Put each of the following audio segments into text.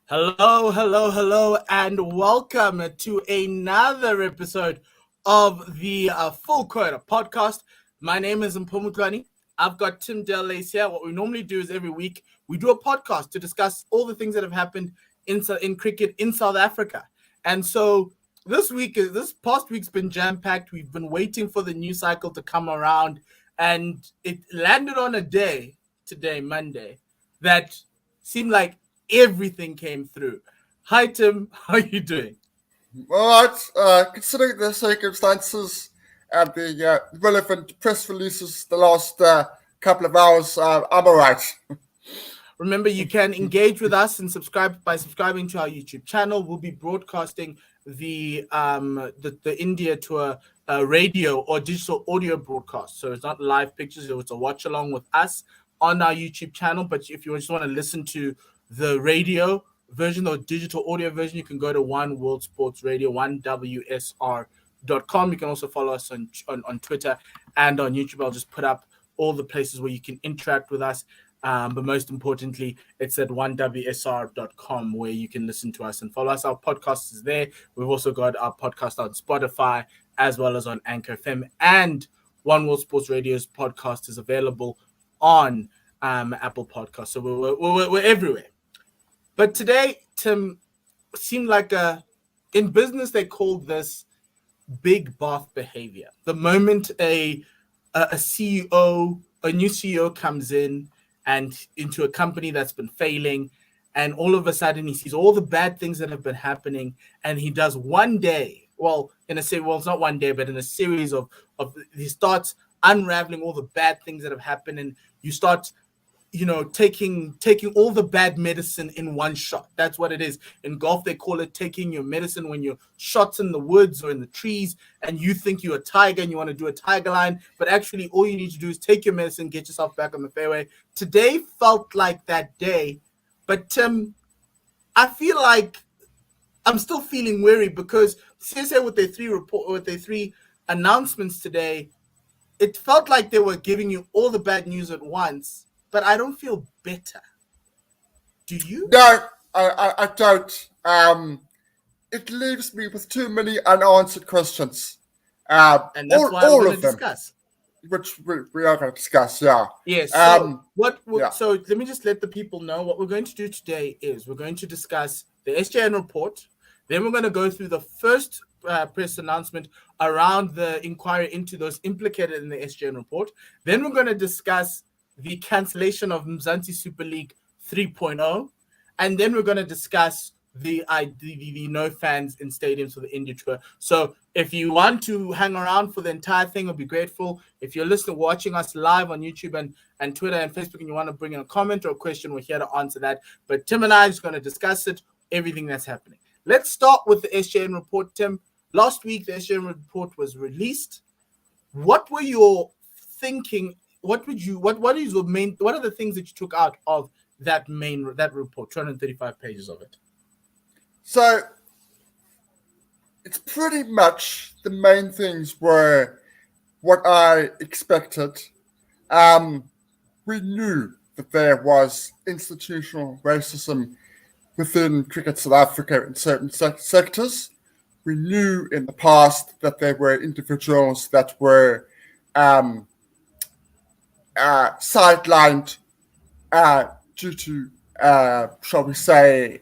Hello, hello, hello, and welcome to another episode of the Full Quota podcast. My name is Mpho. I've got Tim Delace here. What we normally do is every week we do a podcast to discuss all the things that have happened in cricket in South Africa. And so this past week's been jam-packed. We've been waiting for the new cycle to come around, and it landed on a day today, Monday, that seemed like everything came through. Hi, Tim. How are you doing? All right. Considering the circumstances and the relevant press releases the last couple of hours, I'm all right. Remember, you can engage with us and subscribe by subscribing to our YouTube channel. We'll be broadcasting the India tour radio or digital audio broadcast. So it's not live pictures. It's a watch along with us on our YouTube channel. But if you just want to listen to the radio version or digital audio version, you can go to One World Sports Radio, 1WSR.com. You can also follow us on Twitter and on YouTube. I'll just put up all the places where you can interact with us. But most importantly, it's at 1WSR.com where you can listen to us and follow us. Our podcast is there. We've also got our podcast on Spotify as well as on Anchor FM. And One World Sports Radio's podcast is available on Apple Podcasts. So we're everywhere. But today, Tim, seemed like in business, they called this big bath behavior. The moment a CEO, a new CEO comes in and into a company that's been failing, and all of a sudden he sees all the bad things that have been happening, and he does one day, it's not one day, but in a series of he starts unraveling all the bad things that have happened, and you start taking all the bad medicine in one shot. That's what it is. In golf, they call it taking your medicine when you're shots in the woods or in the trees and you think you're a tiger and you want to do a tiger line, but actually all you need to do is take your medicine, get yourself back on the fairway. Today felt like that day, but Tim, I feel like I'm still feeling weary because CSA with their three announcements today, it felt like they were giving you all the bad news at once. But I don't feel better. Do you? No, I don't. It leaves me with too many unanswered questions. And that's why we're going to discuss. Which we are going to discuss, yeah. Yes. So let me just let the people know what we're going to do today is we're going to discuss the Sjn Report. Then we're going to go through the first press announcement around the inquiry into those implicated in the Sjn Report. Then we're going to discuss the cancellation of Mzansi Super League 3.0, and then we're going to discuss the no fans in stadiums for the India tour. So if you want to hang around for the entire thing, we'll be grateful. If you're watching us live on YouTube and Twitter and Facebook, and you want to bring in a comment or a question, we're here to answer that. But Tim and I are just going to discuss it, everything that's happening. Let's start with the Sjn Report, Tim. Last week, the Sjn Report was released. What were your thinking? What are the things that you took out of that report, 235 pages of it? So it's pretty much the main things were what I expected. We knew that there was institutional racism within Cricket South Africa in certain sectors. We knew in the past that there were individuals that were sidelined due to, shall we say,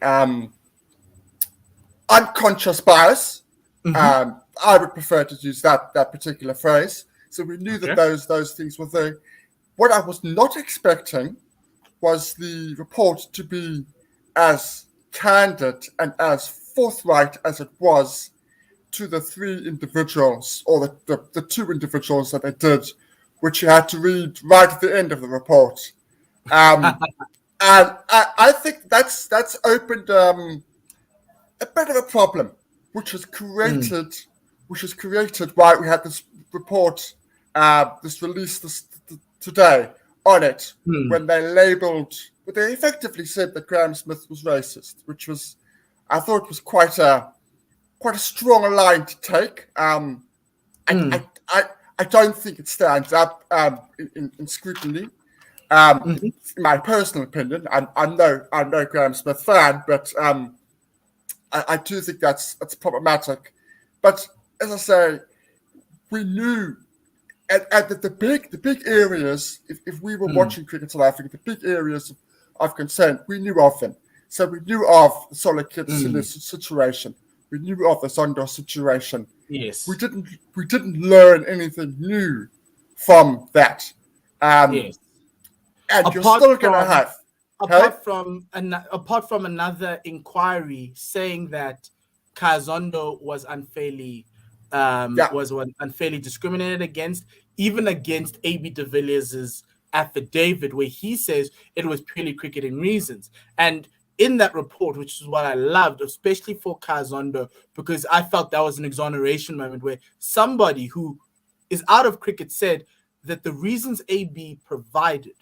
unconscious bias. Mm-hmm. I would prefer to use that particular phrase. So we knew that those things were there. What I was not expecting was the report to be as candid and as forthright as it was to the three individuals, or the two individuals that they did, which you had to read right at the end of the report. And I think that's opened a bit of a problem, which was created why we had this report, this release today on it, when they effectively said that Graham Smith was racist, which was, I thought, was quite a strong line to take. I don't think it stands up in scrutiny. In my personal opinion, I'm no Graham Smith fan, but I do think that's problematic. But as I say, we knew at the big areas. If we were watching cricket South Africa, the big areas of concern, we knew of them. So we knew of the Solakit situation. We knew of the Zondo situation. Yes. We didn't learn anything new from that. Yes. And you're still going to have. Apart from another inquiry saying that Kazondo was unfairly discriminated against, even against AB de Villiers' affidavit, where he says it was purely cricketing reasons. And in that report, which is what I loved, especially for Kazondo, because I felt that was an exoneration moment where somebody who is out of cricket said that the reasons AB provided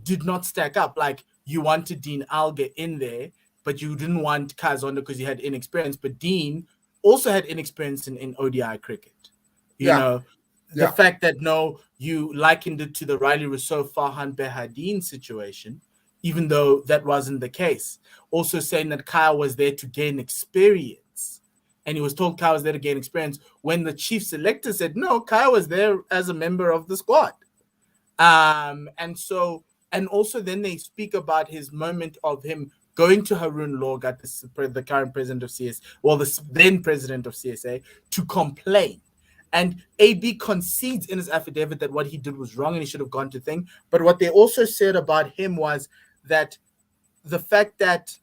did not stack up. Like, you wanted Dean Alger in there, but you didn't want Kazondo because he had inexperience. But Dean also had inexperience in ODI cricket. You know, the fact that you likened it to the Riley Rousseau, Farhan Behardine situation, even though that wasn't the case. Also saying that Kyle was there to gain experience. And he was told Kyle was there to gain experience when the chief selector said, no, Kyle was there as a member of the squad. And also then they speak about his moment of him going to Haroon Lorgat, the current president of CSA, the then president of CSA, to complain. And AB concedes in his affidavit that what he did was wrong and he should have gone to thing. But what they also said about him was that the fact that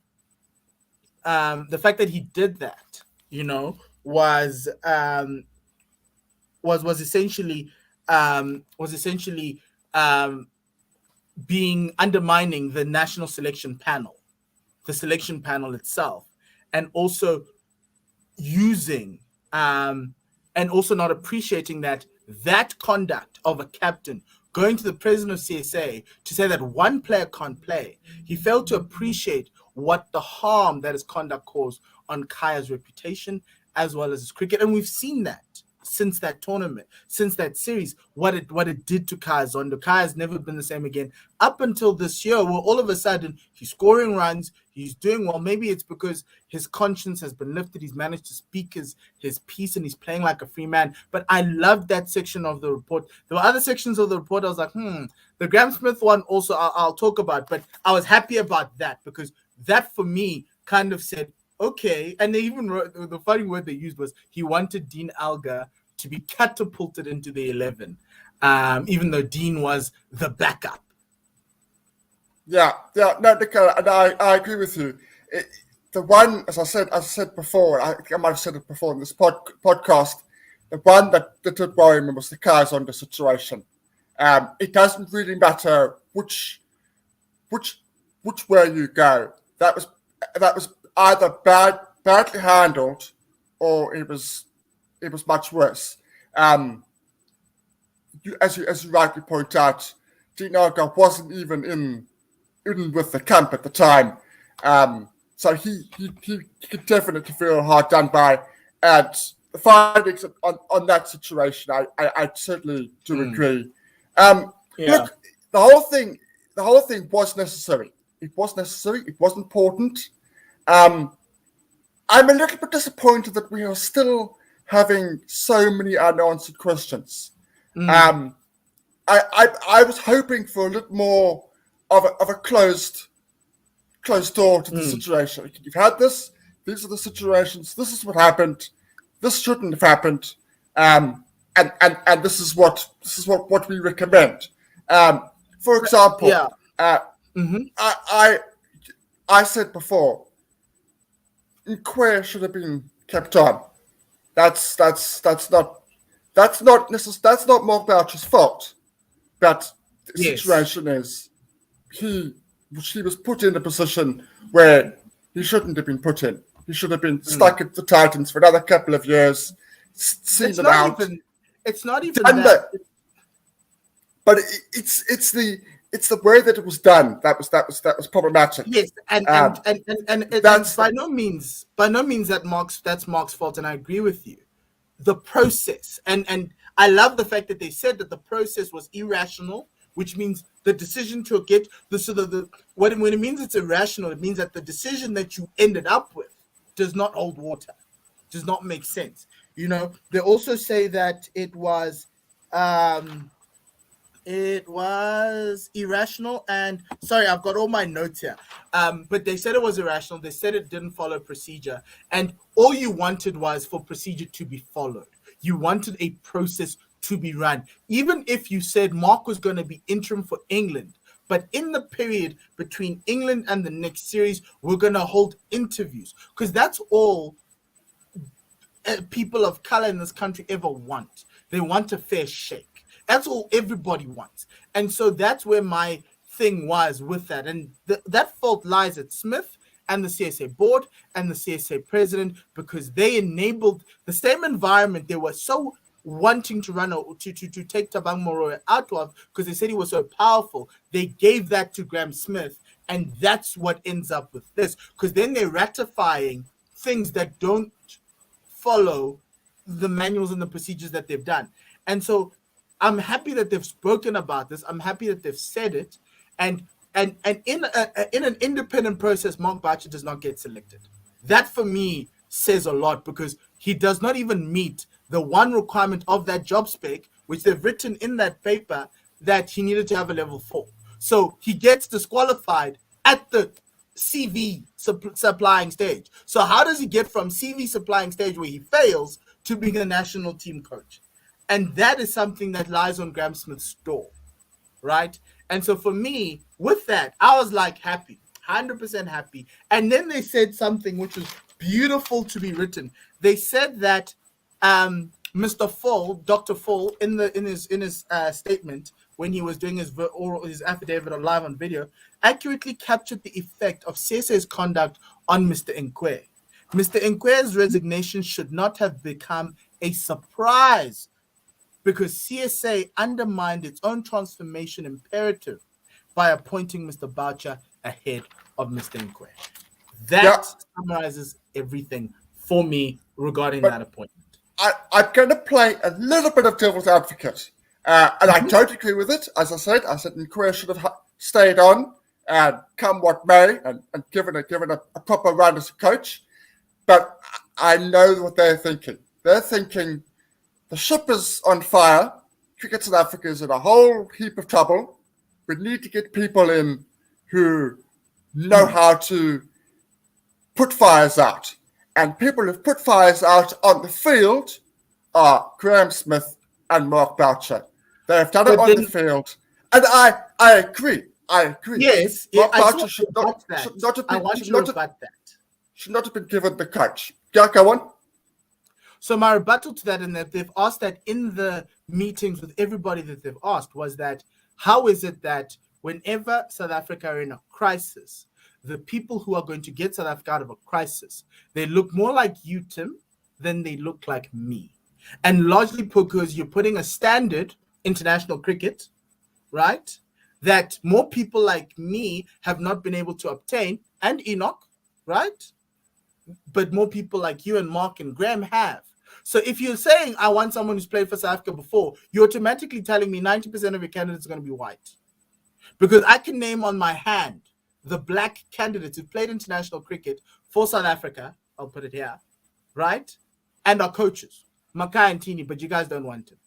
he did that, was essentially being undermining the national selection panel, the selection panel itself, and also using and also not appreciating that conduct of a captain going to the president of CSA to say that one player can't play. He failed to appreciate what the harm that his conduct caused on Kaya's reputation as well as his cricket. And we've seen that since that tournament, since that series, what it did to Kaya Zondo. Kaya's never been the same again up until this year, where all of a sudden he's scoring runs, he's doing well. Maybe it's because his conscience has been lifted, he's managed to speak his piece, and he's playing like a free man. But I loved that section of the report. There were other sections of the report I was like, the Graham Smith one also I'll talk about, but I was happy about that because that for me kind of said, okay. And they even wrote, the funny word they used was he wanted Dean Alger to be catapulted into the 11, even though Dean was the backup. No, Nicola, and I agree with you. The one, as I said before, I think I might have said it before in this podcast, the one that did worry me was the Kaya Zondo situation. It doesn't really matter which way you go. That was either badly handled, or it was much worse. As you rightly point out, Dean Alger wasn't even with the camp at the time, so he could definitely feel hard done by. And the findings on that situation, I certainly do agree. Look, the whole thing was necessary. It was necessary. It was important. I'm a little bit disappointed that we are still having so many unanswered questions. I was hoping for a little more of a closed door to the situation. You've had this. These are the situations. This is what happened. This shouldn't have happened. And this is what we recommend. For example, I said before, Mkwe should have been kept on. That's not Mark Boucher's fault. But the situation is he was put in a position where he shouldn't have been put in. He should have been stuck at the Titans for another couple of years, seen them out. It's not even that. But it's the way that it was done that was problematic. Yes, and that's by no means that's Mark's fault, and I agree with you. The process, and I love the fact that they said that the process was irrational, which means the decision to get when it means it's irrational, it means that the decision that you ended up with does not hold water, does not make sense. They also say that it was irrational, and sorry, I've got all my notes here. But they said it was irrational. They said it didn't follow procedure, and all you wanted was for procedure to be followed. You wanted a process to be run. Even if you said Mark was going to be interim for England, but in the period between England and the next series, we're going to hold interviews, because that's all people of color in this country ever want. They want a fair shake. That's all everybody wants. And so that's where my thing was with that. And that fault lies at Smith and the CSA board and the CSA president, because they enabled the same environment they were so wanting to run to take Thabang Moroe out of, because they said he was so powerful. They gave that to Graham Smith, and that's what ends up with this, because then they're ratifying things that don't follow the manuals and the procedures that they've done. And so I'm happy that they've spoken about this. I'm happy that they've said it. And in an independent process, Mark Boucher does not get selected. That for me says a lot, because he does not even meet the one requirement of that job spec, which they've written in that paper, that he needed to have a level 4. So he gets disqualified at the CV supplying stage. So how does he get from CV supplying stage where he fails to being a national team coach? And that is something that lies on Graham Smith's door, right? And so for me, with that, I was like happy, 100% happy. And then they said something which was beautiful to be written. They said that Mr. Fall, Dr. Fall, in his statement when he was doing his affidavit on live on video, accurately captured the effect of CSA's conduct on Mr. Mpho. Mr. Nkwe's resignation should not have become a surprise, because CSA undermined its own transformation imperative by appointing Mr. Boucher ahead of Mr. Mpho. That summarizes everything for me regarding that appointment. I'm going to play a little bit of devil's advocate. And I totally agree with it. As I said Mpho should have stayed on and come what may, and given a proper run as a coach. But I know what they're thinking. They're thinking, the ship is on fire. Cricket South Africa is in a whole heap of trouble. We need to get people in who know how to put fires out. And people who've put fires out on the field are Graham Smith and Mark Boucher. They have done it on the field. And I agree. Yes, Mark Boucher should not have been given the coach. Go on. So my rebuttal to that, and that they've asked that in the meetings with everybody that they've asked, was that how is it that whenever South Africa are in a crisis, the people who are going to get South Africa out of a crisis, they look more like you, Tim, than they look like me. And largely because you're putting a standard, international cricket, right, that more people like me have not been able to obtain, and Enoch, right? But more people like you and Mark and Graham have. So if you're saying I want someone who's played for South Africa before, you're automatically telling me 90% of your candidates are going to be white. Because I can name on my hand the black candidates who played international cricket for South Africa, I'll put it here, right? And our coaches, Makai and Tini, but you guys don't want him.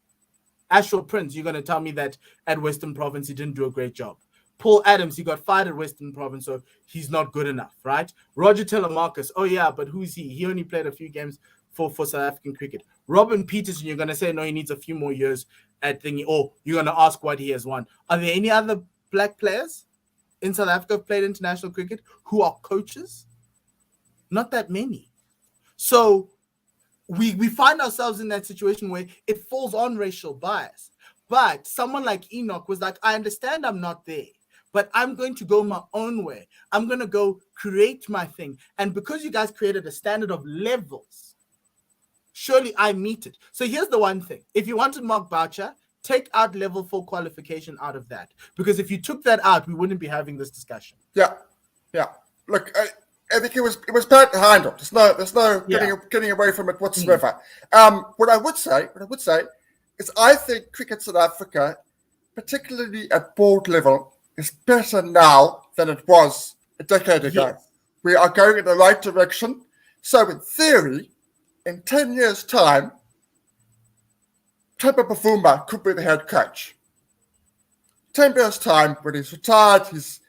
Ashwell Prince, you're going to tell me that at Western Province he didn't do a great job. Paul Adams, he got fired at Western Province, so he's not good enough, right? Roger Telemarcus, oh yeah, but who's he? He only played a few games for South African cricket. Robin Peterson, you're going to say, no, he needs a few more years at thingy. Or you're going to ask what he has won. Are there any other black players in South Africa who played international cricket who are coaches? Not that many. So we find ourselves in that situation where it falls on racial bias. But someone like Enoch was like, I understand I'm not there, but I'm going to go my own way. I'm going to go create my thing. And because you guys created a standard of levels, surely I meet it. So here's the one thing. If you wanted Mark Boucher, take out level 4 qualification out of that. Because if you took that out, we wouldn't be having this discussion. Yeah. Look, I think it was bad to handle. There's no getting away from it whatsoever. What I would say is I think Cricket South Africa particularly at board level, is better now than it was a decade ago. Yes. We are going in the right direction. So in theory, in 10 years' time, Tim and Mpho could be the head coach. 10 years' time, when he's retired, he's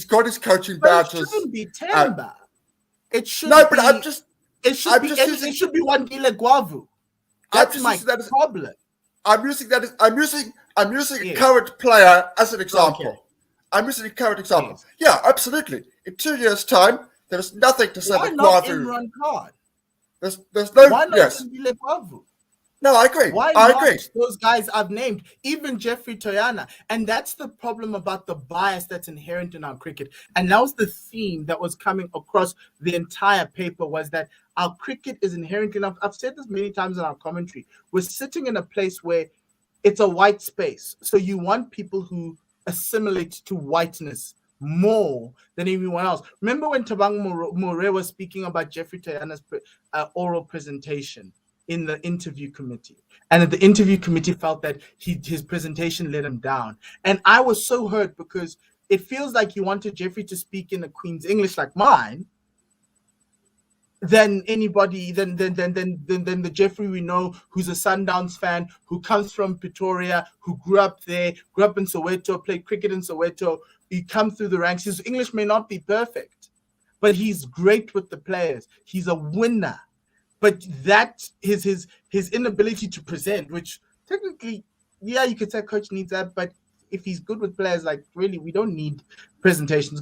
got his coaching badges. It shouldn't be Temba. It should no, be. but I'm just. It should be. It should be Wandile Gwavu. That's my problem. I'm using that. I'm using a current player as an example. Okay. I'm using a current example. Yes. Yeah, absolutely. In 2 years' time, there is nothing to say Why that not Gwavu. Imran Khan? There's no. Why not Yes. Wandile Gwavu? No, I agree. Why I not agree. those guys I've named, even Jeffrey Toyana? And that's the problem about the bias that's inherent in our cricket. And that was the theme that was coming across the entire paper, was that our cricket is inherently enough. I've said this many times in our commentary. We're sitting in a place where it's a white space. So you want people who assimilate to whiteness more than anyone else. Remember when Tabang More was speaking about Jeffrey Toyana's oral presentation in the interview committee, and the interview committee felt that his presentation let him down, and I was so hurt because it feels like you wanted Jeffrey to speak in the Queen's English like mine, than anybody, than the Jeffrey we know, who's a Sundowns fan, who comes from Pretoria, who grew up there, grew up in Soweto, played cricket in Soweto. He come through the ranks. His English may not be perfect, but he's great with the players. He's a winner. But that his inability to present, which technically, yeah, you could say coach needs that, but if he's good with players, like really, we don't need presentations.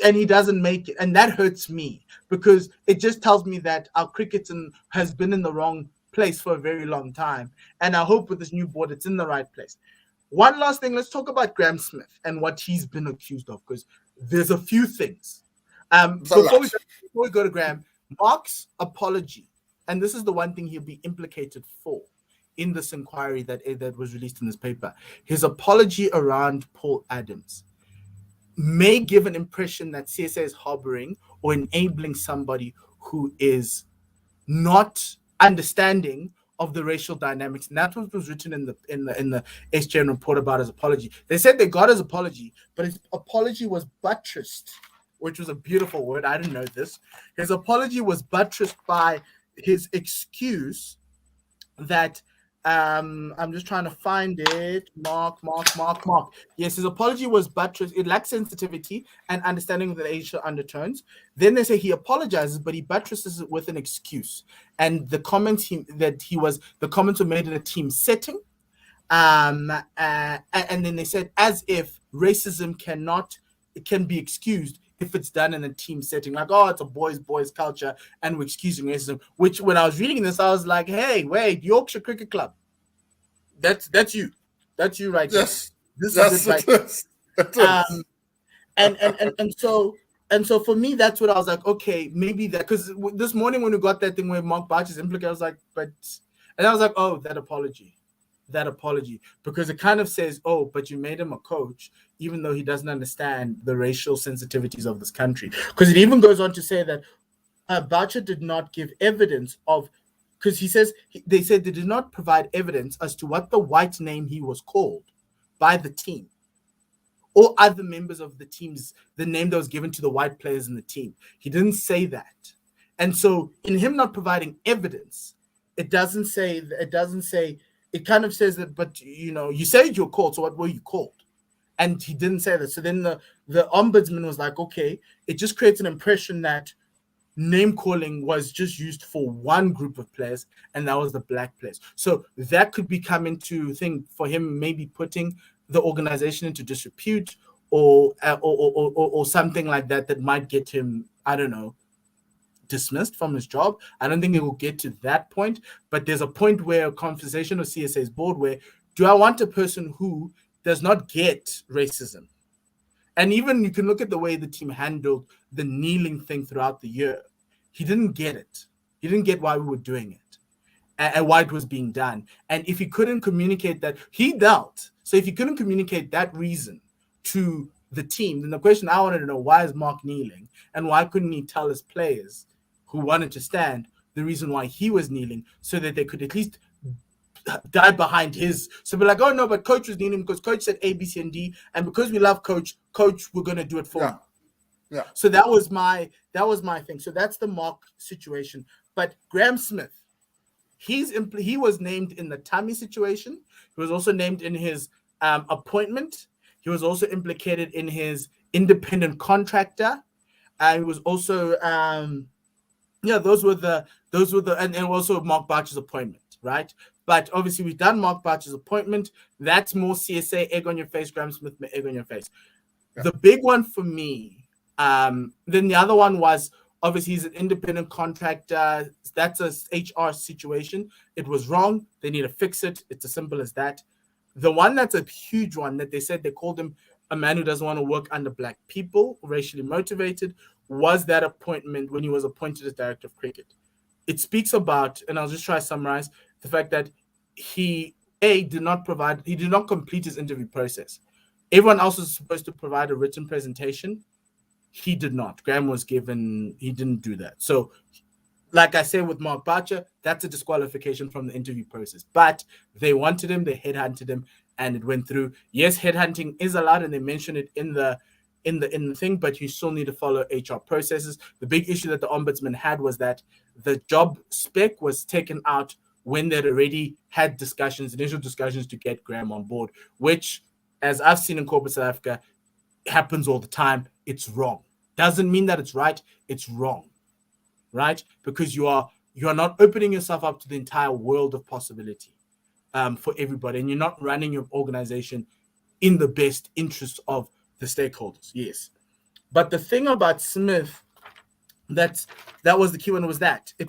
And he doesn't make it, and that hurts me because it just tells me that our cricket has been in the wrong place for a very long time. And I hope with this new board, it's in the right place. One last thing, let's talk about Graham Smith and what he's been accused of, because there's a few things. Before we go to Graham, Mark's apology, and this is the one thing he'll be implicated for in this inquiry that was released in this paper. His apology around Paul Adams may give an impression that CSA is harboring or enabling somebody who is not understanding of the racial dynamics, and that's what was written in the Sjn Report about his apology. They said they got his apology, but his apology was buttressed, which was a beautiful word. I didn't know this. His apology was buttressed by his excuse that I'm just trying to find it. Mark. Yes, his apology was buttressed. It lacked sensitivity and understanding of the racial undertones. Then they say he apologizes, but he buttresses it with an excuse. And the comments were made in a team setting. And then they said as if racism can be excused if it's done in a team setting, like, oh, it's a boys culture and we're excusing racism, which when I was reading this, I was like, hey, wait, Yorkshire Cricket Club. That's you. That's you right yes. This yes, is it right. And so for me, that's what I was like, okay, maybe that, because this morning when we got that thing where Mark Barch is implicated, I was like, and I was like, oh, that apology, because it kind of says, oh, but you made him a coach, even though he doesn't understand the racial sensitivities of this country. Because it even goes on to say that Boucher did not give evidence of, because they said they did not provide evidence as to what the white name he was called by the team or other members of the teams, the name that was given to the white players in the team. He didn't say that. And so in him not providing evidence, it kind of says that, but you said you're called, so what were you called? And he didn't say that. So then the ombudsman was like, okay, it just creates an impression that name calling was just used for one group of players, and that was the black players. So that could become into thing for him, maybe putting the organization into disrepute or something like that might get him, I don't know, dismissed from his job. I don't think it will get to that point, but there's a point where a conversation with CSA's board where, do I want a person who does not get racism? And even you can look at the way the team handled the kneeling thing throughout the year. He didn't get it. He didn't get why we were doing it and why it was being done. And if he couldn't communicate that, he dealt. So if he couldn't communicate that reason to the team, then the question I wanted to know, why is Mark kneeling? And why couldn't he tell his players who wanted to stand the reason why he was kneeling, so that they could at least die behind his. So we're like, oh no, but coach was needing him because coach said A, B, C, and D, and because we love coach, we're gonna do it for him. Yeah. So that was my thing. So that's the Mark situation. But Graham Smith, he was named in the Tammy situation. He was also named in his appointment. He was also implicated in his independent contractor. He was also those were the and also Mark Barcher's appointment, right? But obviously we've done Mark Barcher's appointment. That's more CSA, egg on your face, Graham Smith, egg on your face. Yeah. The big one for me, then the other one was obviously he's an independent contractor. That's a HR situation. It was wrong. They need to fix it. It's as simple as that. The one that's a huge one that they said they called him a man who doesn't want to work under black people, racially motivated, was that appointment when he was appointed as director of cricket. It speaks about, and I'll just try to summarize, the fact that he did not complete his interview process. Everyone else was supposed to provide a written presentation. He did not. Graham was given, he didn't do that. So, like I said with Mark Barcher, that's a disqualification from the interview process. But they wanted him, they headhunted him, and it went through. Yes, headhunting is allowed, and they mentioned it in the thing, but you still need to follow HR processes. The big issue that the ombudsman had was that the job spec was taken out when they'd already had initial discussions to get Graham on board, which, as I've seen in corporate South Africa, happens all the time. It's wrong. Doesn't mean that it's right. It's wrong, right? Because you are not opening yourself up to the entire world of possibility for everybody, and you're not running your organization in the best interest of the stakeholders. Yes, but the thing about Smith, that was the key one. It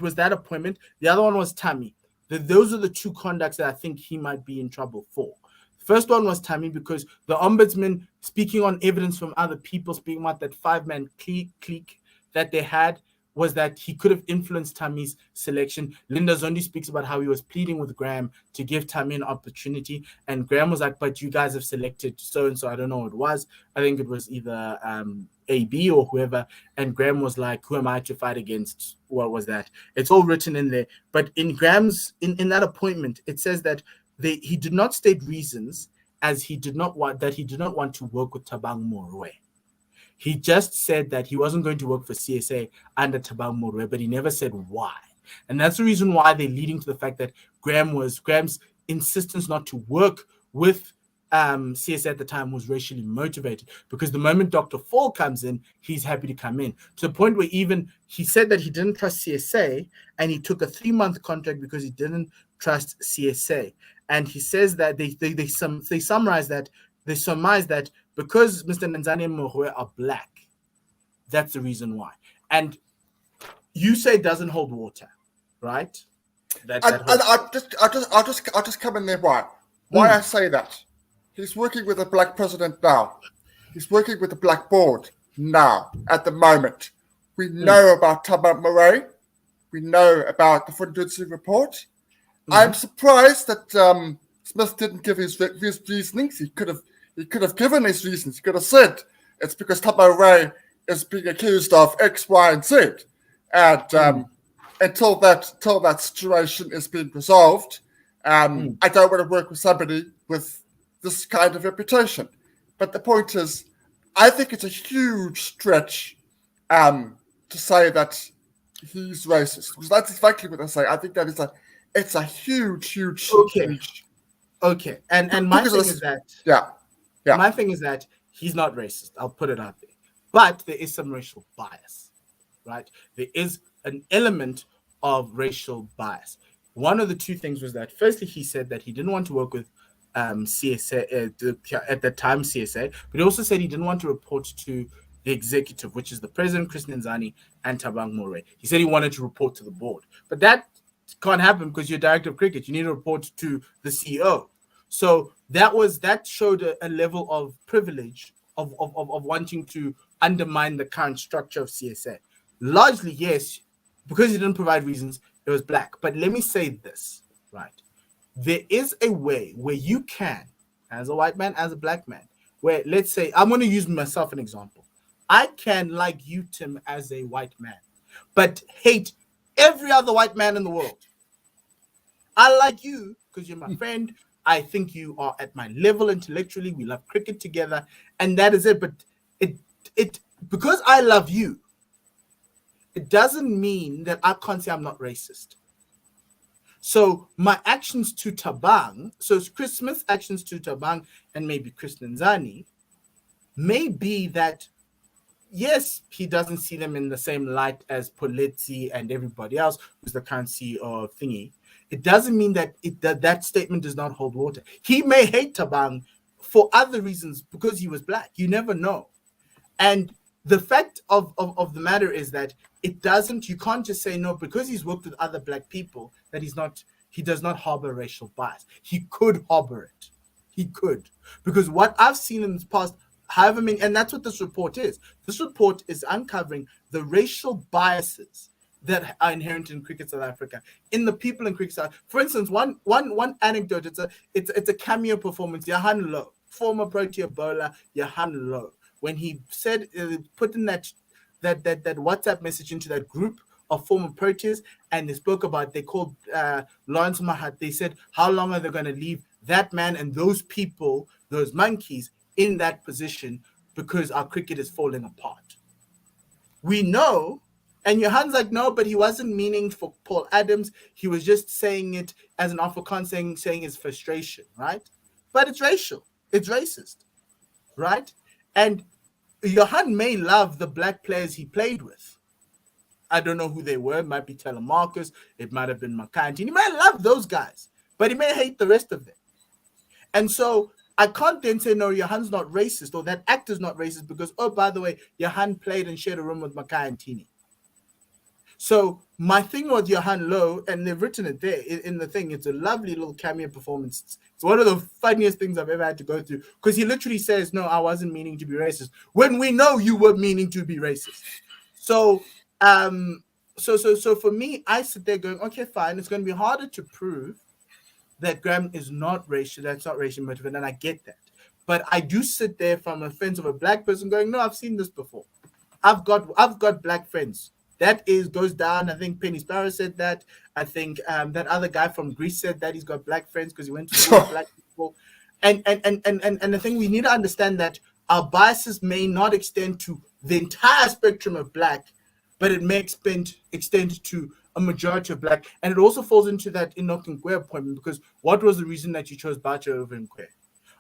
was that appointment. The other one was Tammy. Those are the two conducts that I think he might be in trouble for. First one was Tammy, because the ombudsman, speaking on evidence from other people, speaking about that 5-man clique that they had, was that he could have influenced Tammy's selection. Linda Zondi speaks about how he was pleading with Graham to give Tammy an opportunity, and Graham was like, but you guys have selected so-and-so. I don't know what it was. I think it was either AB or whoever, and Graham was like, who am I to fight against? What was that? It's all written in there. But in Graham's, in that appointment, it says that he did not state reasons as he did not want to work with Thabang Mooroe. He just said that he wasn't going to work for CSA under Thabang Mooroe, but he never said why. And that's the reason why they're leading to the fact that Graham's insistence not to work with CSA at the time was racially motivated, because the moment Dr. Fall comes in, he's happy to come in, to the point where even he said that he didn't trust CSA, and he took a 3-month contract because he didn't trust CSA. And he says that they surmise that because Mr. Nanzani and Mohoe are black, that's the reason why. And you say it doesn't hold water, right? I'll just come in there. Why I say that? He's working with a black president now. He's working with a black board now. At the moment, we know about Thabang Mooroe. We know about the Sjn Report. I'm surprised that Smith didn't give his reasonings. He could have given his reasons. He could have said it's because Thabang Mooroe is being accused of X, Y, and Z, and until that situation is being resolved, I don't want to work with somebody with this kind of reputation. But the point is, I think it's a huge stretch to say that he's racist, because that's exactly what I say. I think that it's a huge. Okay. And my thing is that my thing is that he's not racist. I'll put it out there. But there is some racial bias, right? There is an element of racial bias. One of the two things was that, firstly, he said that he didn't want to work with CSA at the time CSA, but he also said he didn't want to report to the executive, which is the president, Chris Nzani, and Thabang Mooroe. He said he wanted to report to the board, but that can't happen because you're director of cricket. You need to report to the CEO. So that showed a level of privilege of wanting to undermine the current structure of CSA. Largely, yes, because he didn't provide reasons, it was black. But let me say this, right? There is a way where you can, as a white man, as a black man, where, let's say, I'm going to use myself an example. I can like you, Tim, as a white man, but hate every other white man in the world. I like you because you're my friend. I think you are at my level intellectually. We love cricket together, and that is it. But it because I love you, it doesn't mean that I can't say I'm not racist. So my actions to Tabang, so Chris Smith's actions to Tabang and maybe Chris Nzani, may be that, yes, he doesn't see them in the same light as Poletsi and everybody else who's the current CEO of Thingy. It doesn't mean that that statement does not hold water. He may hate Tabang for other reasons because he was black. You never know. And the fact of the matter is that you can't just say no because he's worked with other black people that he does not harbor racial bias. He could harbor it. He could. Because what I've seen in the past, however many, and that's what this report is. This report is uncovering the racial biases that are inherent in Cricket South Africa, in the people in Cricket South. For instance, one anecdote, it's a cameo performance. Johan Lowe, former Protea bowler, Johan Lowe, when he said, put in that WhatsApp message into that group of former Proteas, and they called Lawrence Mahat. They said, how long are they going to leave that man and those people, those monkeys, in that position because our cricket is falling apart? We know, and Johan's like, no, but he wasn't meaning for Paul Adams. He was just saying it as an Afrikaans saying his frustration, right? But it's racial. It's racist, right? And Johan may love the black players he played with. I don't know who they were. It might be Telemarcus. It might have been Makantini. He might love those guys, but he may hate the rest of them. And so I can't then say, no, Johan's not racist, or that actor's not racist because, oh, by the way, Johan played and shared a room with Makantini. So my thing with Johan Lowe, and they've written it there in the thing, it's a lovely little cameo performance. It's one of the funniest things I've ever had to go through, because he literally says, no, I wasn't meaning to be racist, when we know you were meaning to be racist. So so for me, I sit there going, okay, fine, it's going to be harder to prove that Graham is not racial, that's not racial motivated, and I get that. But I do sit there from a fence of a black person going, no, I've seen this before. I've got black friends. That goes down. I think Penny Sparrow said that. I think that other guy from Greece said that he's got black friends because he went to school with black people. And the thing, we need to understand that our biases may not extend to the entire spectrum of black, but it may extend to a majority of black. And it also falls into that Enoch and Nkwe appointment, because what was the reason that you chose Bacha over Nkwe?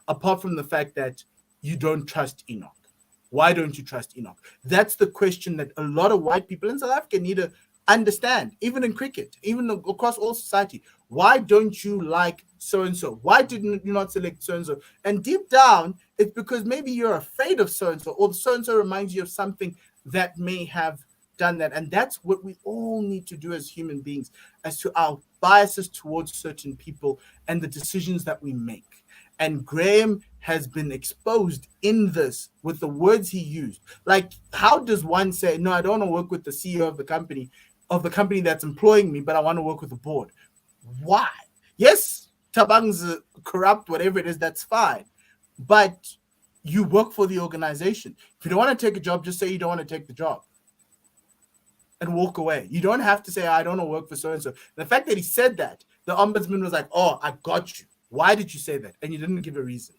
Apart from the fact that you don't trust Enoch. Why don't you trust Enoch? That's the question that a lot of white people in South Africa need to understand, even in cricket, even across all society. Why don't you like so-and-so? Why didn't you not select so-and-so? And deep down, it's because maybe you're afraid of so-and-so, or so-and-so reminds you of something that may have done that. And that's what we all need to do as human beings, as to our biases towards certain people and the decisions that we make. And Graham has been exposed in this with the words he used. Like, how does one say, no, I don't want to work with the CEO of the company that's employing me, but I want to work with the board? Why? Yes, Tabang's corrupt, whatever it is, that's fine. But you work for the organization. If you don't want to take a job, just say you don't want to take the job and walk away. You don't have to say, I don't want to work for so-and-so. The fact that he said that, the ombudsman was like, oh, I got you. Why did you say that? And you didn't give a reason.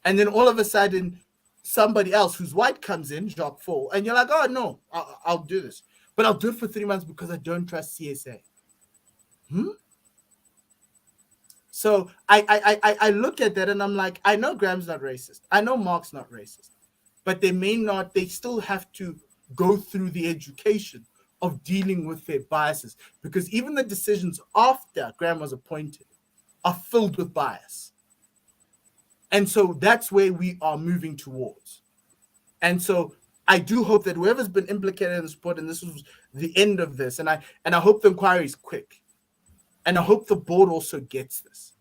And then all of a sudden, somebody else who's white comes in, Jacques Fall, and you're like, oh, no, I'll do this. But I'll do it for 3 months because I don't trust CSA. So I look at that and I'm like, I know Graham's not racist. I know Mark's not racist. But they still have to go through the education of dealing with their biases, because even the decisions after Graham was appointed are filled with bias. And so that's where we are moving towards. And so I do hope that whoever's been implicated in this report, and this was the end of this, and I hope the inquiry is quick. And I hope the board also gets this,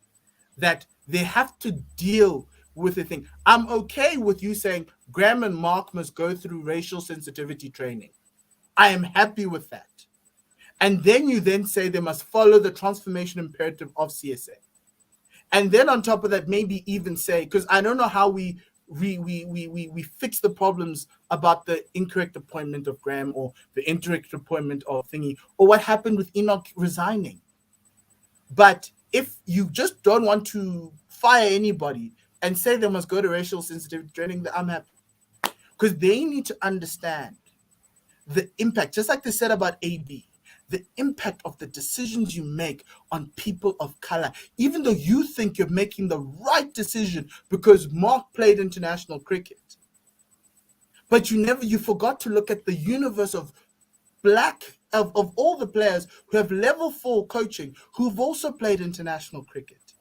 that they have to deal with the thing. I'm okay with you saying Graham and Mark must go through racial sensitivity training. I am happy with that. And then you then say they must follow the transformation imperative of CSA. And then on top of that, maybe even say, because I don't know how we fix the problems about the incorrect appointment of Graham, or the incorrect appointment of Thingy, or what happened with Enoch resigning. But if you just don't want to fire anybody and say they must go to racial sensitivity training, I'm happy. Because they need to understand the impact, just like they said about AB, the impact of the decisions you make on people of color, even though you think you're making the right decision because Mark played international cricket. But you forgot to look at the universe of of all the players who have level 4 coaching, who've also played international cricket.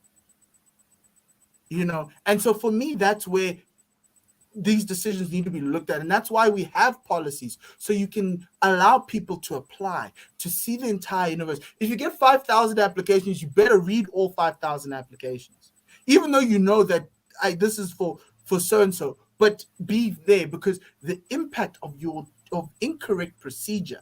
And so for me, that's where these decisions need to be looked at. And that's why we have policies, so you can allow people to apply, to see the entire universe. If you get 5,000 applications, you better read all 5,000 applications, even though you know that this is for so-and-so, but be there, because the impact of incorrect procedure,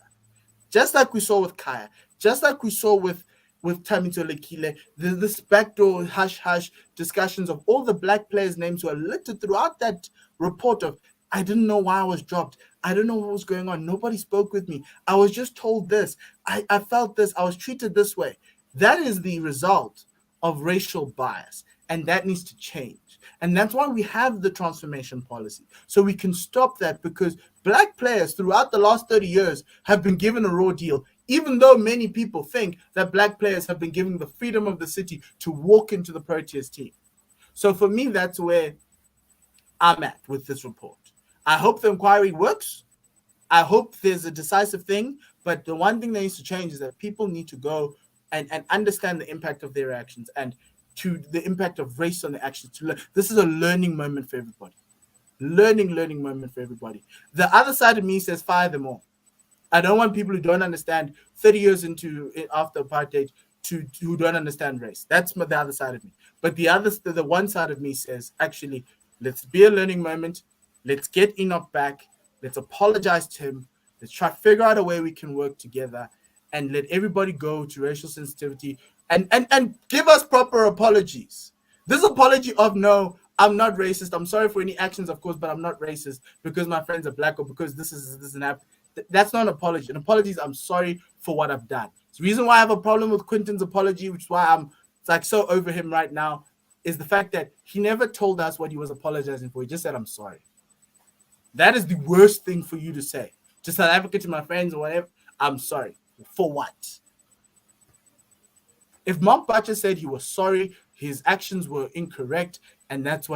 just like we saw with Kaya, just like we saw with Tamitolekile, this backdoor hush-hush discussions of all the black players' names who are littered throughout that report of, I didn't know why I was dropped. I don't know what was going on. Nobody spoke with me. I was just told this. I felt this. I was treated this way. That is the result of racial bias, and that needs to change. And that's why we have the transformation policy, so we can stop that, because black players throughout the last 30 years have been given a raw deal, even though many people think that black players have been given the freedom of the city to walk into the Proteas team. So for me, that's where I'm at with this report. I hope the inquiry works. I hope there's a decisive thing, but the one thing that needs to change is that people need to go and understand the impact of their actions, and to the impact of race on the actions. This is a learning moment for everybody. Learning moment for everybody. The other side of me says fire them all. I don't want people who don't understand 30 years after apartheid who don't understand race. That's the other side of me. But the one side of me says, actually, let's be a learning moment. Let's get Enoch back. Let's apologize to him. Let's try to figure out a way we can work together, and let everybody go to racial sensitivity and give us proper apologies. This apology of, no, I'm not racist. I'm sorry for any actions, of course, but I'm not racist because my friends are black, or because this and that. That's not an apology. An apology is, I'm sorry for what I've done. The reason why I have a problem with Quinton's apology, which is why I'm so over him right now, is the fact that he never told us what he was apologizing for. He just said, I'm sorry. That is the worst thing for you to say. To South Africa, to my friends or whatever, I'm sorry. For what? If Mark Butcher said he was sorry, his actions were incorrect, and that's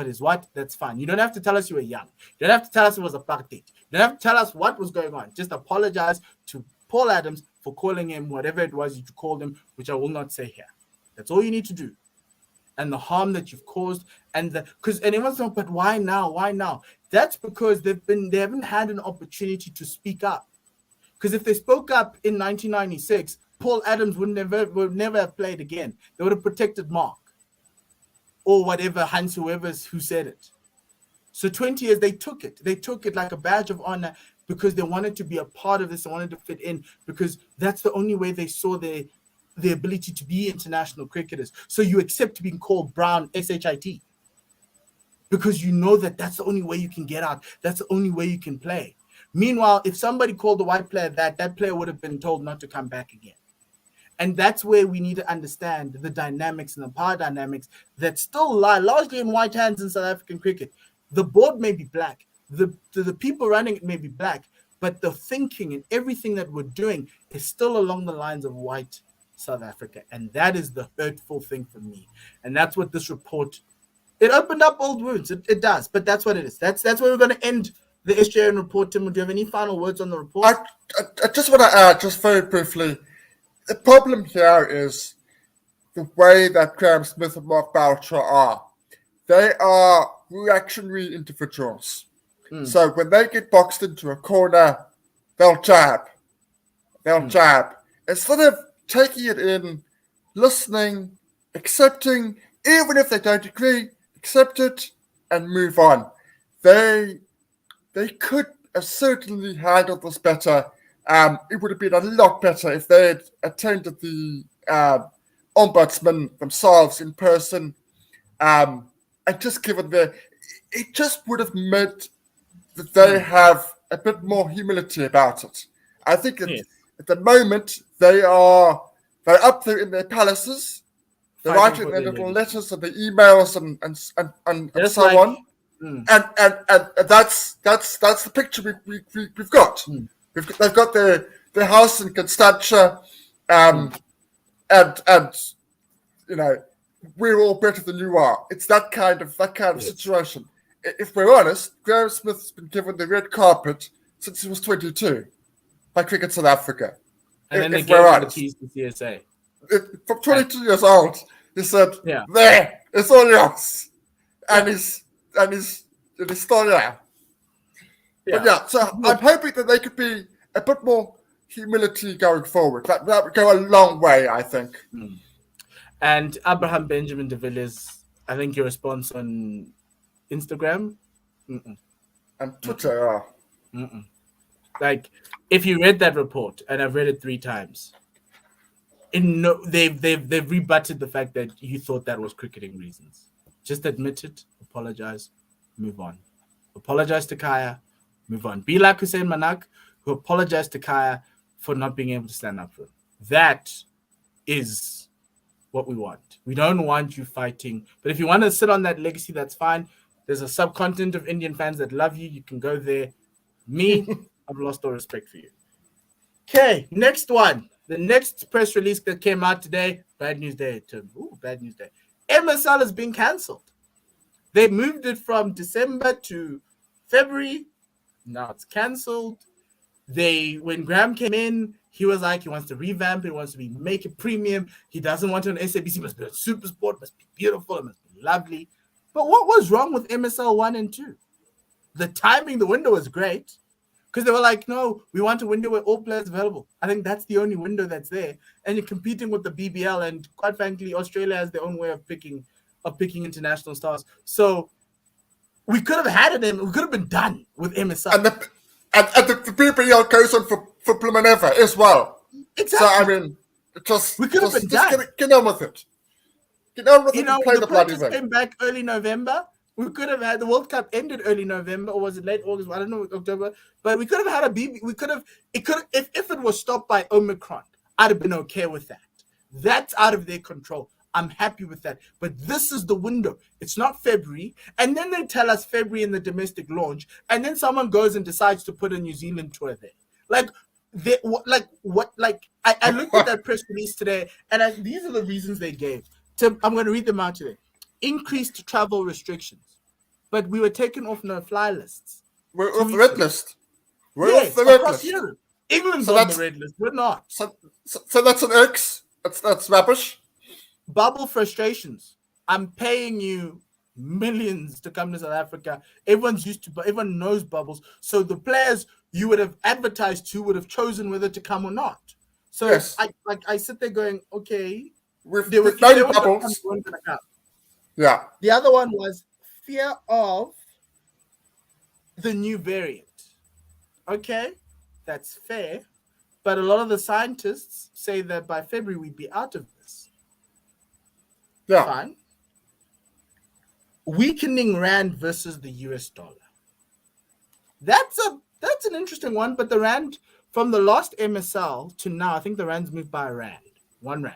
that's fine. You don't have to tell us you were young. You don't have to tell us it was apartheid. You don't have to tell us what was going on. Just apologize to Paul Adams for calling him whatever it was you called him, which I will not say here. That's all you need to do. And the harm that you've caused, and anyone's saying, but why now? Why now? That's because they haven't had an opportunity to speak up. Because if they spoke up in 1996, Paul Adams would never have played again. They would have protected Mark, or whatever, Hans, who said it. So 20 years, they took it. They took it like a badge of honor, because they wanted to be a part of this. They wanted to fit in, because that's the only way they saw the ability to be international cricketers. So you accept being called brown, SHIT, because you know that that's the only way you can get out. That's the only way you can play. Meanwhile, if somebody called a white player that player would have been told not to come back again. And that's where we need to understand the dynamics and the power dynamics that still lie largely in white hands in South African cricket. The board may be black. The people running it may be black. But the thinking and everything that we're doing is still along the lines of white South Africa. And that is the hurtful thing for me. And that's what this report, it opened up old wounds. It does. But that's what it is. That's where we're going to end the Sjn Report. Tim, do you have any final words on the report? I just want to add, just very briefly, the problem here is the way that Graham Smith and Mark Boucher are. They are reactionary individuals. So when they get boxed into a corner, they'll jab. Instead of taking it in, listening, accepting, even if they don't agree, accept it and move on. They could have certainly handled this better. It would have been a lot better if they had attended the ombudsman themselves in person, and just given it just would have meant that they have a bit more humility about it. I think at the moment they're up there in their palaces, They write it in their little letters and the emails and so on. And that's the picture we've got. They've got their house in Constantia, and we're all better than you are. It's that kind of situation. If we're honest, Graham Smith's been given the red carpet since he was 22 by Cricket South Africa. And then they gave him the keys to CSA. From 22 years old, he said, "There, it's all yours," and he's still there. But so I'm hoping that they could be a bit more humility going forward. That would go a long way, I think. And Abraham Benjamin de Villiers, I think your response on Instagram and Twitter. Like, if you read that report, and I've read it 3 times, they've rebutted the fact that you thought that was cricketing reasons. Just admit it, apologize, move on. Apologize to Kaya, move on. Be like Hussein Manak, who apologized to Kaya for not being able to stand up for him. That is what we want. We don't want you fighting. But if you want to sit on that legacy, that's fine. There's a subcontinent of Indian fans that love you. You can go there. Me, I've lost all respect for you. Okay, next one. The next press release that came out today. Bad news day, Tim. Ooh, bad news day. Msl has been cancelled. They moved it from December to February. Now it's cancelled. When Graham came in, he was like, he wants to revamp it, he wants to make it premium. He doesn't want it on SABC. It must be a super sport, it must be beautiful, it must be lovely. But what was wrong with MSL 1 and 2? The timing, the window was great. Because they were like, no, we want a window where all players are available. I think that's the only window that's there. And you're competing with the BBL, and quite frankly, Australia has their own way of picking international stars. So we could have had it, and we could have been done with MSL. And the BBL goes on for blooming ever as well. Exactly. So, I mean, we could have been done. Get on with it. Get on with it and play the bloody thing. Came back early November. We could have had the World Cup ended early November, or was it late August? I don't know, October. But we could have had a BB. We could have. It could have. If it was stopped by Omicron, I'd have been okay with that. That's out of their control. I'm happy with that. But this is the window. It's not February. And then they tell us February in the domestic launch. And then someone goes and decides to put a New Zealand tour there. I looked at that press release today, and these are the reasons they gave. I'm going to read them out today. Increased travel restrictions. But we were taken off no-fly lists. We're off the red list. We're off the red list. Europe. England's on the red list. We're not. So that's an X. That's rubbish. Bubble frustrations. I'm paying you millions to come to South Africa. Everyone knows bubbles. So the players you would have advertised to would have chosen whether to come or not. So yes. I sit there going, okay. There were no bubbles. Yeah. The other one was fear of the new variant. Okay, that's fair. But a lot of the scientists say that by February we'd be out of this. Yeah. Fine. Weakening rand versus the US dollar. That's an interesting one, but the rand from the last MSL to now, I think the rand's moved by a rand. 1 rand.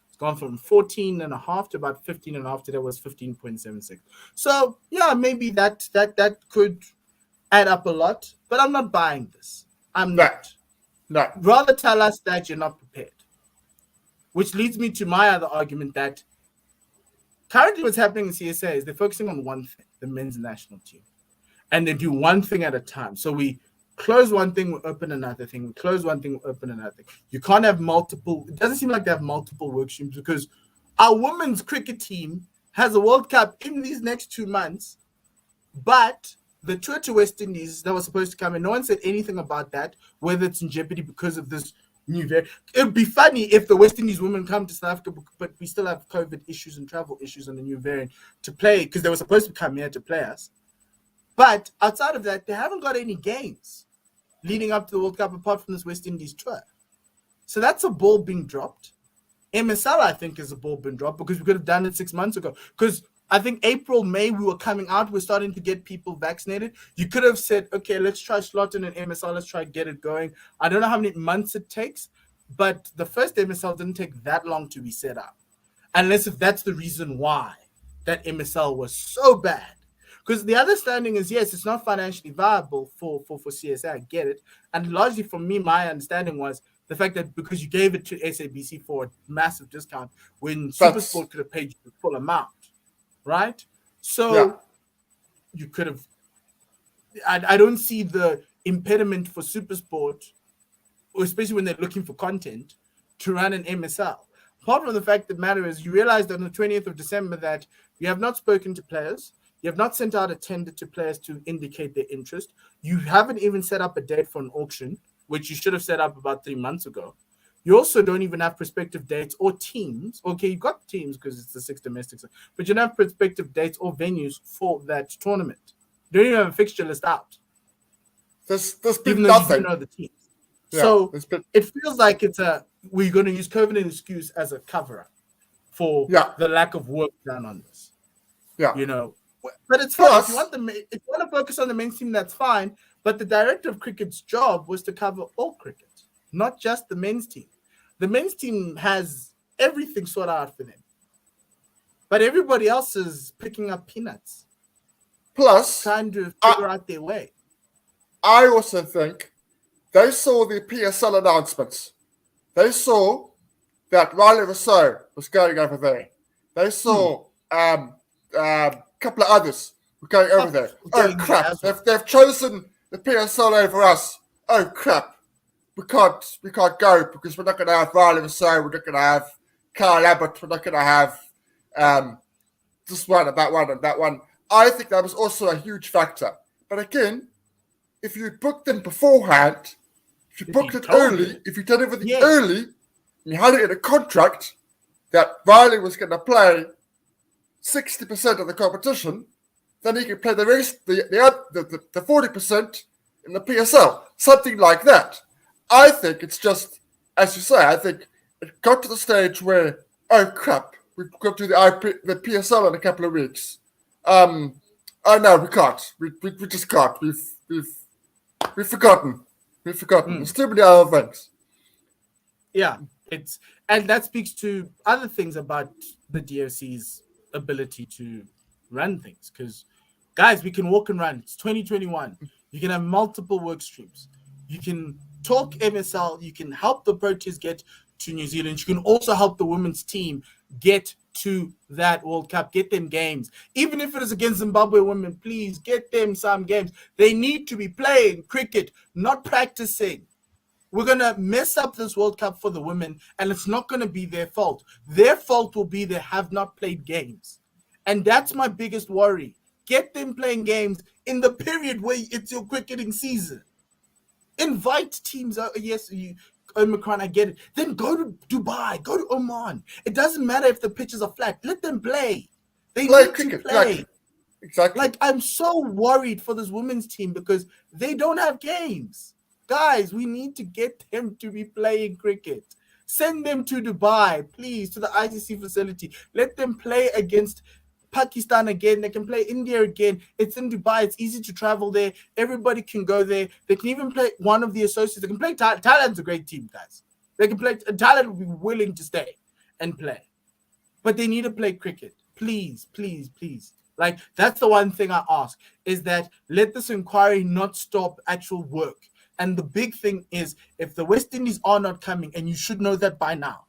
It's gone from 14.5 to about 15.5. Today was 15.76. So yeah, maybe that could add up a lot, but I'm not buying this. I'm not. No. Rather tell us that you're not prepared. Which leads me to my other argument that currently what's happening in CSA is they're focusing on one thing, the men's national team. And they do one thing at a time. So we close one thing, we open another thing. We close one thing, we open another thing. You can't have multiple. It doesn't seem like they have multiple work streams because our women's cricket team has a World Cup in these next 2 months. But the tour to West Indies that was supposed to come in, no one said anything about that, whether it's in jeopardy because of this new variant. It would be funny if the West Indies women come to South Africa, but we still have COVID issues and travel issues on the new variant to play because they were supposed to come here to play us. But outside of that, they haven't got any games leading up to the World Cup apart from this West Indies tour. So that's a ball being dropped. MSL, I think, is a ball being dropped because we could have done it 6 months ago. Because I think April, May, we were coming out. We're starting to get people vaccinated. You could have said, okay, let's try slotting an MSL. Let's try get it going. I don't know how many months it takes, but the first MSL didn't take that long to be set up. unless if that's the reason why that MSL was so bad. Because the understanding is, yes, it's not financially viable for CSA. I get it. And largely from me, my understanding was the fact that because you gave it to SABC for a massive discount when SuperSport could have paid you the full amount, right? So you could have... I don't see the impediment for SuperSport, especially when they're looking for content, to run an MSL. Apart from the fact that matter is, you realized on the 20th of December that you have not spoken to players. You have not sent out a tender to players to indicate their interest. You haven't even set up a date for an auction, which you should have set up about 3 months ago. You also don't even have prospective dates or teams. Okay, you've got teams because it's the 6 domestics, but you don't have prospective dates or venues for that tournament. You don't even have a fixture list out. There's been even though nothing. You do know the teams. Yeah, so it feels like we're going to use COVID and excuse as a cover-up for the lack of work done on this. Yeah, you know, but it's fine. If you want to focus on the men's team, that's fine. But the director of cricket's job was to cover all cricket, not just the men's team. The men's team has everything sorted out for them, but everybody else is picking up peanuts. Plus, trying to figure out their way. I also think they saw the PSL announcements. They saw that Riley Rousseau was going over there. They saw a couple of others were going over there. Oh, crap. They've chosen the PSL over us. Oh, crap. We can't go because we're not going to have Riley Rousseau. We're not going to have Carl Abbott. We're not going to have this one and that one and that one. I think that was also a huge factor. But again, if you booked them beforehand, if you booked it early, if you did everything early, and you had it in a contract that Riley was going to play 60% of the competition, then he could play the rest, the 40% in the PSL, something like that. I think it's just, as you say, I think it got to the stage where, oh crap, we've got to do the PSL in a couple of weeks. Oh no, we can't. We just can't. We've forgotten. There's too many other things. Yeah, and that speaks to other things about the DOC's ability to run things. Because, guys, we can walk and run. It's 2021. You can have multiple work streams. You can talk MSL. You can help the Proteas get to New Zealand. You can also help the women's team get to that World Cup, get them games. Even if it is against Zimbabwe women, please get them some games. They need to be playing cricket, not practicing. We're going to mess up this World Cup for the women, and it's not going to be their fault. Their fault will be they have not played games. And that's my biggest worry. Get them playing games in the period where it's your cricketing season. Invite teams out. Yes, Omicron, I get it. Then go to Dubai, go to Oman. It doesn't matter if the pitches are flat. Let them play. They need cricket, to play. Exactly. Like, I'm so worried for this women's team because they don't have games. Guys, we need to get them to be playing cricket. Send them to Dubai, please, to the ICC facility. Let them play against Pakistan again. They can play India again. It's in Dubai. It's easy to travel there. Everybody can go there. They can even play one of the associates. They can play Thailand's a great team, guys. They can play. Thailand will be willing to stay and play. But they need to play cricket. Please, please, please. Like, that's the one thing I ask, is that let this inquiry not stop actual work. And the big thing is, if the West Indies are not coming, and you should know that by now,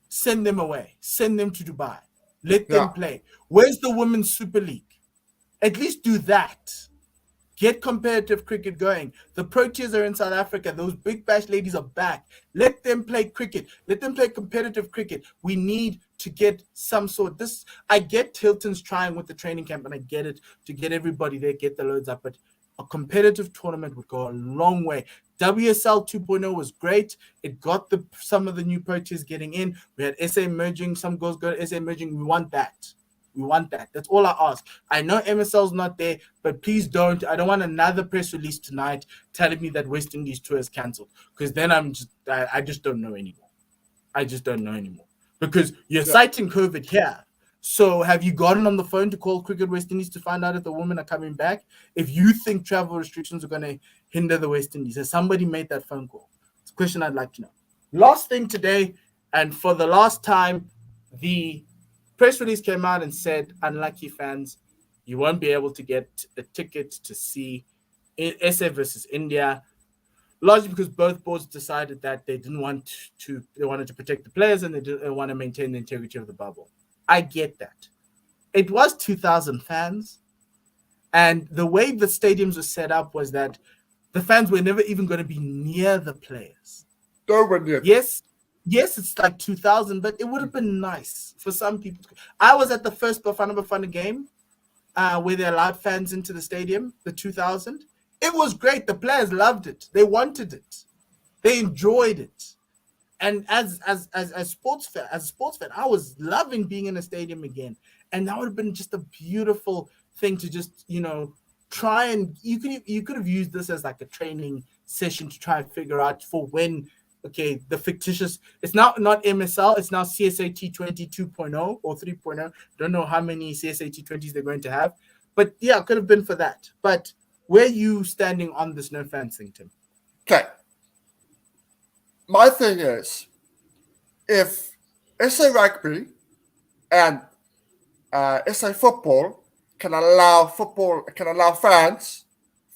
send them away. Send them to Dubai. Let them play. Where's the Women's Super League? At least do that. Get competitive cricket going. The Proteas are in South Africa. Those Big Bash ladies are back. Let them play cricket. Let them play competitive cricket. We need to get some sort. I get Hilton's trying with the training camp, and I get it, to get everybody there, get the loads up, but a competitive tournament would go a long way. WSL 2.0 was great. It got some of the new Proteas getting in. We had SA merging. Some girls go to SA merging. We want that. We want that. That's all I ask. I know MSL's not there, but please don't. I don't want another press release tonight telling me that West Indies tour is cancelled, because then I just don't know anymore. I just don't know anymore. Because you're citing COVID here. So have you gotten on the phone to call Cricket West Indies to find out if the women are coming back? If you think travel restrictions are going to hinder the West Indies, has somebody made that phone call? It's a question I'd like to know. Last thing today, and for the last time, the press release came out and said, unlucky fans, you won't be able to get a ticket to see SA versus India, largely because both boards decided that they wanted to protect the players and they didn't want to maintain the integrity of the bubble. I get that. It was 2,000 fans, and the way the stadiums were set up was that the fans were never even going to be near the players. Nowhere near. Yes, it's like 2,000, but it would have been nice for some people. I was at the first Bafana game where they allowed fans into the stadium, the 2,000. It was great. The players loved it. They wanted it. They enjoyed it. And as a sports fan, I was loving being in a stadium again. And that would have been just a beautiful thing to just, try and you could have used this as like a training session to try and figure out for when, okay, the fictitious, it's not MSL, it's now CSAT 22.0 or 3.0. Don't know how many CSAT 20s they're going to have. But yeah, it could have been for that. But where are you standing on this no fans thing, Tim? Okay. My thing is, if SA Rugby and SA Football can allow fans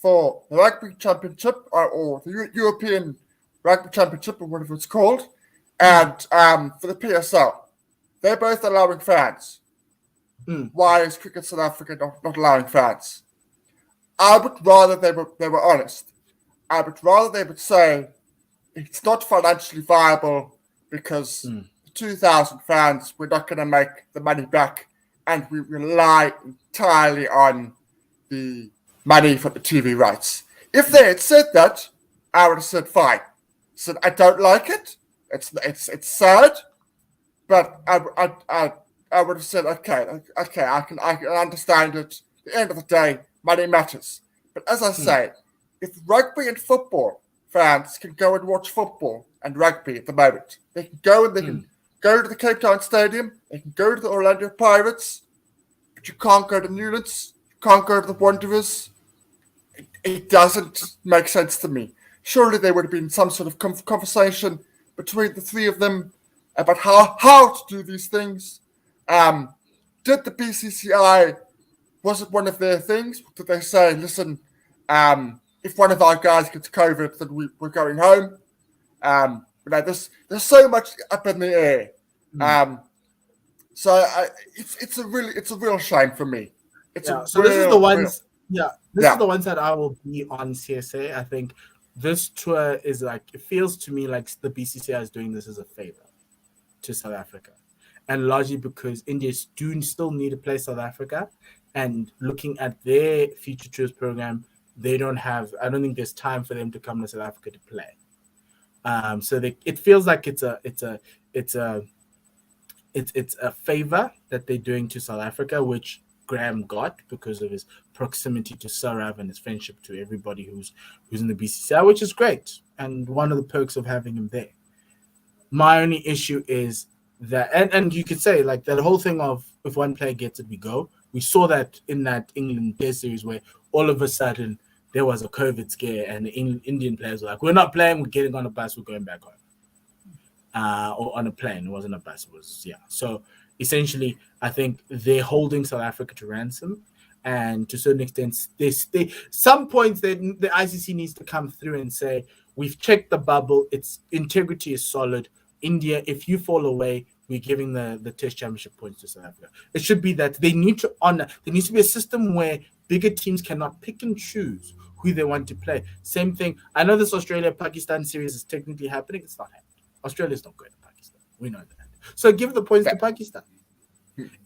for the Rugby Championship or the European Rugby Championship or whatever it's called, and for the PSL, they're both allowing fans. Why is Cricket South Africa not allowing fans? I would rather they were honest. I would rather they would say it's not financially viable because 2,000 fans, we're not going to make the money back, and we rely entirely on the money for the TV rights. If they had said that, I would have said fine. Said I don't like it. It's sad, but I would have said okay. I can understand it. At the end of the day, money matters. But as I say, if rugby and football fans can go and watch football and rugby at the moment, they can go and they can go to the Cape Town Stadium, they can go to the Orlando Pirates, but you can't go to Newlands, you can't go to the Wanderers. It doesn't make sense to me. Surely there would have been some sort of conversation between the three of them about how to do these things. Did the BCCI, was it one of their things? Did they say, listen, if one of our guys gets COVID, then we're going home? There's so much up in the air. It's a real shame for me. This is the ones that I will be on CSA. I think this tour is like, it feels to me like the BCCI is doing this as a favor to South Africa, and largely because India do still need to play South Africa, and looking at their future tours program, I don't think there's time for them to come to South Africa to play. It feels like it's a favor that they're doing to South Africa, which Graham got because of his proximity to Sarav and his friendship to everybody who's in the BCCI, which is great, and one of the perks of having him there. My only issue is that, and you could say like that whole thing of if one player gets it, we go. We saw that in that England Test series where all of a sudden there was a COVID scare and the Indian players were like, we're not playing, we're getting on a bus, we're going back home. Or on a plane. It wasn't a bus. It was, yeah. So essentially, I think they're holding South Africa to ransom. And to a certain extent, some points the ICC needs to come through and say, we've checked the bubble. Its integrity is solid. India, if you fall away, we're giving the Test Championship points to South Africa. It should be that they need to honor. There needs to be a system where bigger teams cannot pick and choose who they want to play. Same thing. I know this Australia-Pakistan series is technically happening. It's not happening. Australia's not going to Pakistan. We know that. So give the points to Pakistan.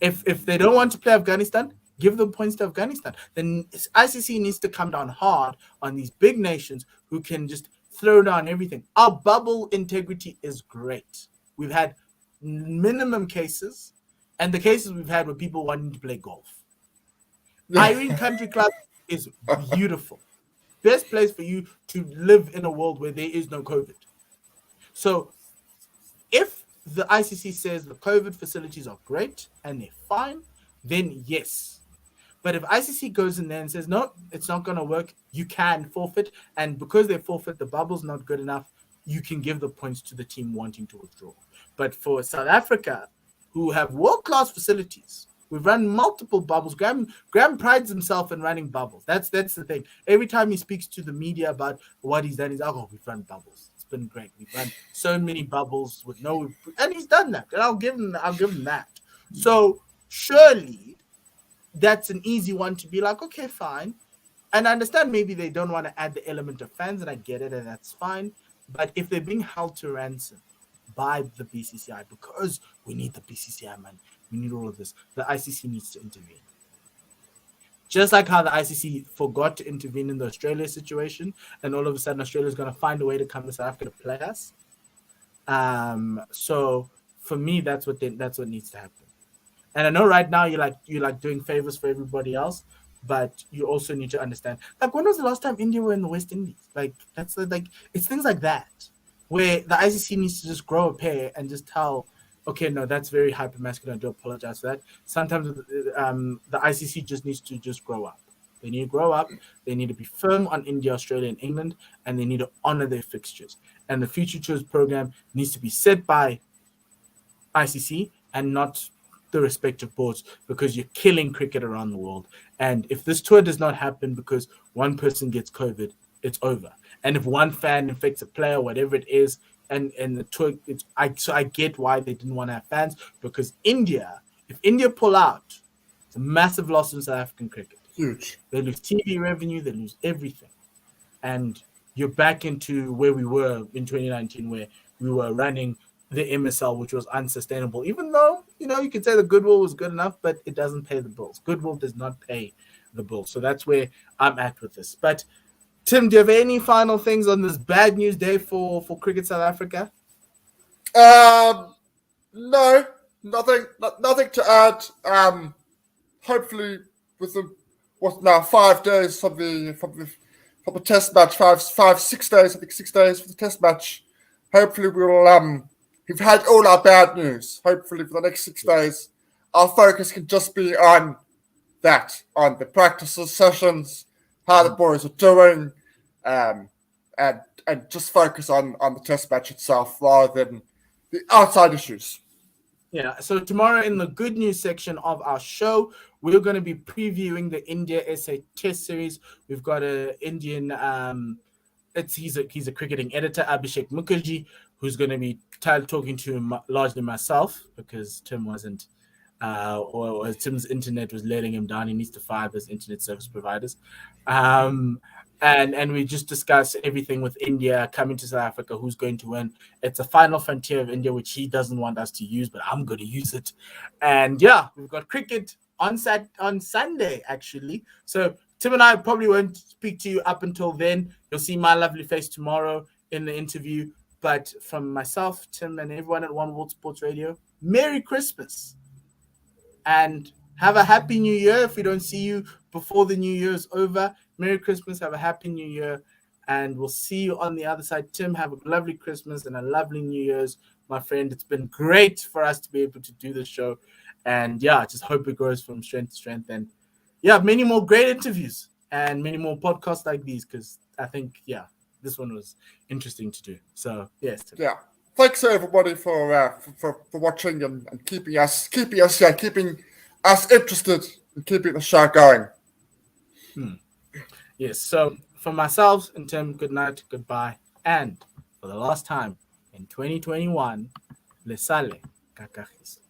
If they don't want to play Afghanistan, give the points to Afghanistan. Then ICC needs to come down hard on these big nations who can just throw down everything. Our bubble integrity is great. We've had minimum cases, and the cases we've had were people wanting to play golf. Irene Country Club is beautiful. Best place for you to live in a world where there is no COVID. So if the ICC says the COVID facilities are great and they're fine, then yes. But if ICC goes in there and says, no, it's not going to work, you can forfeit. And because they forfeit, the bubble's not good enough, you can give the points to the team wanting to withdraw. But for South Africa, who have world-class facilities. We've run multiple bubbles. Graham prides himself in running bubbles. That's the thing. Every time he speaks to the media about what he's done, he's like, "Oh, we've run bubbles. It's been great. We've run so many bubbles with no," and he's done that. And I'll give him that. So surely that's an easy one to be like, okay, fine. And I understand maybe they don't want to add the element of fans, and I get it, and that's fine. But if they're being held to ransom by the BCCI, because we need the BCCI money, we need all of this, the ICC needs to intervene. Just like how the ICC forgot to intervene in the Australia situation, and all of a sudden Australia is going to find a way to come to South Africa to play us. So for me, that's what needs to happen. And I know right now you're like doing favors for everybody else, but you also need to understand. Like, when was the last time India were in the West Indies? Like, that's like, it's things like that where the ICC needs to just grow a pair and just tell, okay, no, that's very hypermasculine. I do apologize for that. Sometimes the ICC just needs to just grow up. They need to grow up. They need to be firm on India, Australia, and England, and they need to honor their fixtures. And the Future Tours program needs to be set by ICC and not the respective boards, because you're killing cricket around the world. And if this tour does not happen because one person gets COVID, it's over. And if one fan infects a player, whatever it is, and the tour, I get why they didn't want to have fans, because if India pull out, it's a massive loss in South African cricket. Huge. They lose TV revenue, they lose everything. And you're back into where we were in 2019, where we were running the MSL, which was unsustainable, even though, you could say the goodwill was good enough, but it doesn't pay the bills. Goodwill does not pay the bills. So that's where I'm at with this. But Tim, do you have any final things on this bad news day for Cricket South Africa? No, nothing to add. Hopefully with what's now 5 days from the test match, 6 days, I think 6 days for the test match. Hopefully we've had all our bad news. Hopefully for the next 6 days, our focus can just be on that, on the practices, sessions, how the boys are doing, and just focus on the test match itself rather than the outside issues. Yeah, so tomorrow in the good news section of our show, we're going to be previewing the India SA Test Series. We've got an Indian, he's a cricketing editor, Abhishek Mukherjee, who's going to be talking to largely myself, because Tim wasn't, or Tim's internet was letting him down. He needs to fire his internet service providers. And we just discuss everything with India coming to South Africa, who's going to win. It's a final frontier of India, which he doesn't want us to use, but I'm going to use it. And yeah, we've got cricket on Sunday, actually. So Tim and I probably won't speak to you up until then. You'll see my lovely face tomorrow in the interview. But from myself, Tim, and everyone at One World Sports Radio, Merry Christmas. And have a happy new year. If we don't see you before the new year is over, Merry Christmas. Have a happy new year. And we'll see you on the other side. Tim, have a lovely Christmas and a lovely New Year's, my friend. It's been great for us to be able to do this show. And yeah, I just hope it grows from strength to strength. And yeah, many more great interviews and many more podcasts like these, because I think, yeah, this one was interesting to do. So yes, Tim. Yeah. Thanks everybody for watching and keeping us interested and keeping the show going. Yes. So for myself and Tim, good night, goodbye, and for the last time in 2021, le sale cacajes.